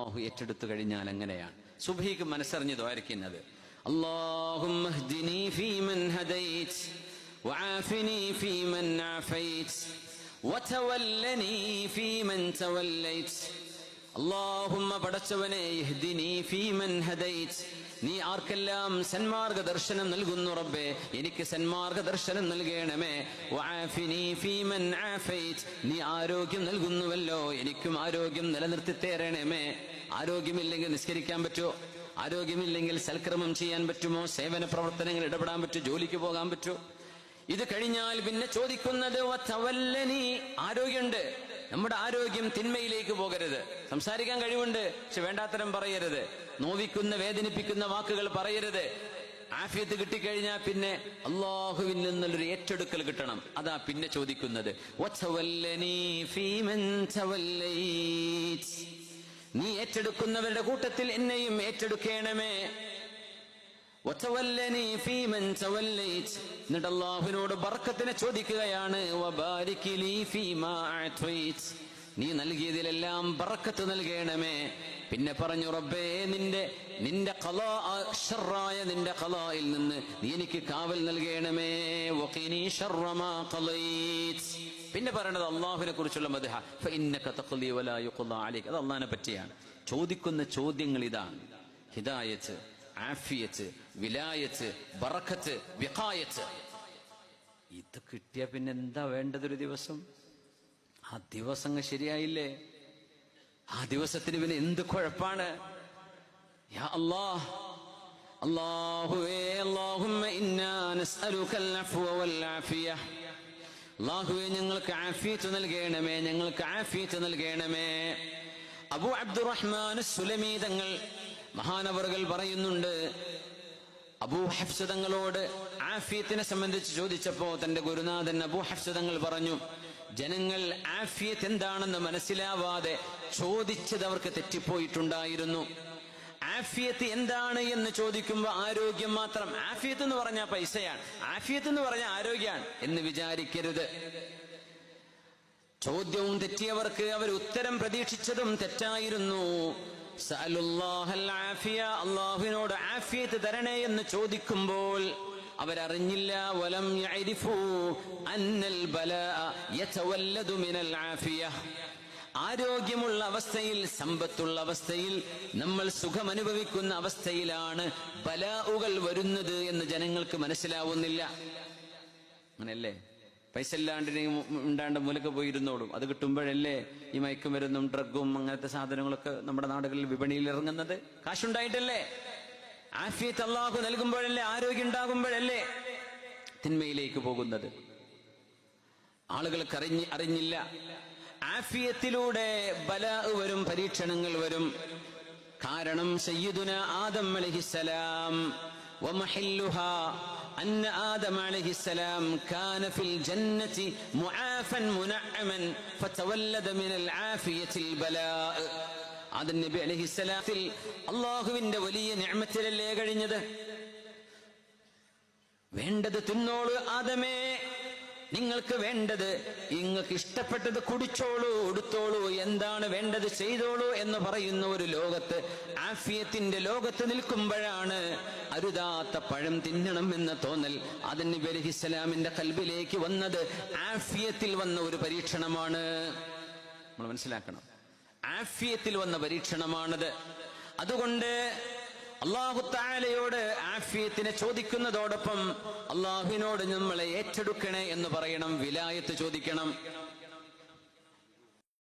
അല്ലാഹു ഏറ്റെടുത്തു കഴിഞ്ഞാൽ അങ്ങനെയാണ്. സുബ്ഹിക്ക് മനസ്സറിഞ്ഞ് ദ്വാരക്കുന്നത്, അല്ലാഹുമ്മ ഹ്ദിനി ഫീമൻ ഹദൈത് വആഫിനി ഫീമൻ ആഫൈത് വതവല്ലനി ഫീമൻ തവല്ലൈത്. അല്ലാഹുമ്മ പടച്ചവനെ, ഇഹ്ദിനി ഫീമൻ ഹദൈത്, നീ ആർക്കെല്ലാം സന്മാർഗദർശനം നൽകുന്നു റബ്ബേ, എനിക്ക് സന്മാർഗദർശനം നൽകണമേ. വആഫിനി ഫീമൻ ആഫൈത്, നീ ആരോഗ്യം നൽകുന്നുവല്ലോ, എനിക്കും ആരോഗ്യം നിലനിർത്തി തരണമേ. ആരോഗ്യമില്ലെങ്കിൽ നിസ്കരിക്കാൻ പറ്റുമോ? ആരോഗ്യമില്ലെങ്കിൽ സൽക്രമം ചെയ്യാൻ പറ്റുമോ? സേവന പ്രവർത്തനങ്ങൾ ഇടപെടാൻ പറ്റുമോ? ജോലിക്ക് പോകാൻ പറ്റുമോ? ഇത് കഴിഞ്ഞാൽ പിന്നെ ചോദിക്കുന്നത് വതവല്ലനി, ആരോഗ്യമുണ്ട്, നമ്മുടെ ആരോഗ്യം തിന്മയിലേക്ക് പോകരുത്. സംസാരിക്കാൻ കഴിവുണ്ട്, പക്ഷെ വേണ്ടാത്തരം പറയരുത്, നോവിക്കുന്ന വേദനിപ്പിക്കുന്ന വാക്കുകൾ പറയരുത്. ആഫിയത്ത് കിട്ടിക്കഴിഞ്ഞാൽ പിന്നെ അള്ളാഹുവിൽ നിന്നുള്ളൊരു ഏറ്റെടുക്കൽ കിട്ടണം. അതാ പിന്നെ ചോദിക്കുന്നത്, വതവല്ലനി ഫീമൻ തവല്ലൈത്, നീ ഏറ്റെടുക്കുന്നവരുടെ കൂട്ടത്തിൽ എന്നെയും ഏറ്റെടുക്കണമേ. വതവല്ലനി ഫീമൻ തവല്ലൈത്, എന്നിട്ട് അല്ലാഹുവിനോട് ബർക്കത്തിനെ ചോദിക്കുകയാണ്. വബാരിക് ലീ ഫീമാ അഅതൈത്, നീ നൽകിയതിലെല്ലാം ബർക്കത്ത് നൽകണമേ. പിന്നെ പറഞ്ഞു, റബ്ബേ, നിന്റെ ഖലാ, ശർറായ നിന്റെ ഖലായിൽ നിന്ന് നീ എനിക്ക് കാവൽ നൽകണമേ. വഖിനി ശർറ മാ ഖളൈത്. പിന്നെ പറയുന്നത് അല്ലാഹുവിനെ കുറിച്ചുള്ള മദ്ഹ, ഫഇന്നക തഖ്ലി വലാ യുഖ്ളാ അലൈക. അത് അല്ലാഹുവിനെ പറ്റിയാണ്. ചോദിക്കുന്ന ചോദ്യങ്ങൾ ഇതാണ്: ഹിദായത്ത്, ആഫിയത്ത്, വിലായത്ത്, ബറക്കത്ത്, വിഖായത്ത്. ഇത് കിട്ടിയ പിന്നെ എന്താ വേണ്ടതൊരു ദിവസം? ആ ദിവസം ശരിയായില്ലേ? ആ ദിവസത്തിന് പിന്നെ എന്ത് കുഴപ്പാണ്? യാ അല്ലാഹ്, അല്ലാഹുവേ, അല്ലാഹുമ്മ ഇന്നാ നസ്അലുകൽ അഫ്വ വൽ ആഫിയ. അല്ലാഹുവേ, ഞങ്ങൾക്ക് ആഫിയത്ത് നൽകണമേ, ഞങ്ങൾക്ക് ആഫിയത്ത് നൽകണമേ. അബൂ അബ്ദുറഹ്മാൻ സുലമി തങ്ങൾ മഹാനവറുകൾ പറയുന്നുണ്ട്, അബൂ ഹഫ്സ് തങ്ങളോട് ആഫിയത്തിനെ സംബന്ധിച്ച് ചോദിച്ചപ്പോ തന്റെ ഗുരുനാഥൻ അബൂ ഹഫ്സ് തങ്ങൾ പറഞ്ഞു, ജനങ്ങൾ ആഫിയത്ത് എന്താണെന്ന് മനസ്സിലാവാതെ ചോദിച്ചത് അവർക്ക് തെറ്റിപ്പോയിട്ടുണ്ടായിരുന്നു. ആഫിയത്ത് എന്താണ് എന്ന് ചോദിക്കുമ്പോൾ ആരോഗ്യം മാത്രം, ആഫിയത്ത് എന്ന് പറഞ്ഞാൽ പൈസയാണ്, ആഫിയത്ത് എന്ന് പറഞ്ഞാൽ ആരോഗ്യമാണ് എന്ന് വിചാരിക്കരുത്. ചോദ്യവും തെറ്റിയവർക്ക് അവർ ഉത്തരം പ്രതീക്ഷിച്ചതും തെറ്റായിരുന്നു. സഅലുല്ലാഹൽ ആഫിയ, അല്ലാഹുവിനോട് ആഫിയത്ത് തരണേ എന്ന് ചോദിക്കുമ്പോൾ അവരറിഞ്ഞില്ല, വലം യഅരിഫു അന്നൽ ബലാഅ യതവല്ലദു മിനൽ ആഫിയ. ആരോഗ്യമുള്ള അവസ്ഥയിൽ, സമ്പത്തുള്ള അവസ്ഥയിൽ, നമ്മൾ സുഖമനുഭവിക്കുന്ന അവസ്ഥയിലാണ് ബലാഉകൾ വരുന്നത് എന്ന് ജനങ്ങൾക്ക് മനസ്സിലാവുന്നില്ല. അങ്ങനെയല്ലേ? പൈസ ഉണ്ടാണ്ട് മൂലക്ക് പോയിരുന്നോളും, അത് കിട്ടുമ്പോഴല്ലേ ഈ മയക്കുമരുന്നും ഡ്രഗും അങ്ങനത്തെ സാധനങ്ങളൊക്കെ നമ്മുടെ നാടുകളിൽ വിപണിയിൽ ഇറങ്ങുന്നത്. കാശുണ്ടായിട്ടല്ലേ? ആഫിയത്ത് അല്ലാഹു നൽകുമ്പോഴല്ലേ, ആരോഗ്യം ഉണ്ടാകുമ്പോഴല്ലേ തിന്മയിലേക്ക് പോകുന്നത്. ആളുകൾക്ക് അറിഞ്ഞില്ല. ആഫിയത്തിലൂടെ ബലാ വരും, പരീക്ഷണങ്ങൾ വരും. കാരണം സയ്യിദുന ആദം അലൈഹിസ്സലാം ومحلها أن آدم عليه السلام كان في الجنة معافا منعما فتولد من العافية البلاء. ആദം നബി അലൈഹിസ്സലാത്തിൽ അല്ലാഹുവിന്റെ വലിയ നിഅമത്തിലല്ലേ കഴിഞ്ഞത്. വേണ്ടത് തിന്നോളൂ ആദമേ, നിങ്ങൾക്ക് വേണ്ടത്, നിങ്ങൾക്ക് ഇഷ്ടപ്പെട്ടത് കുടിച്ചോളൂ, ഉടുത്തോളൂ, എന്താണ് വേണ്ടത് ചെയ്തോളൂ എന്ന് പറയുന്ന ഒരു ലോകത്ത്, ആഫിയത്തിന്റെ ലോകത്ത് നിൽക്കുമ്പോഴാണ് അരുതാത്ത പഴം തിന്നണം എന്ന തോന്നൽ ആദം നബി അലൈഹിസ്സലാമിന്റെ ഖൽബിലേക്ക് വന്നത്. ആഫിയത്തിൽ വന്ന ഒരു പരീക്ഷണമാണ്, നമ്മൾ മനസ്സിലാക്കണം. ആഫിയത്തിൽ വന്ന പരീക്ഷണമാണത്. അതുകൊണ്ട് അല്ലാഹു തആലയോട് ആഫിയത്തിനെ ചോദിക്കുന്നതോടൊപ്പം അല്ലാഹുവിനോട് നമ്മളെ ഏറ്റെടുക്കണേ എന്ന് പറയണം. വിലായത്ത് ചോദിക്കണം.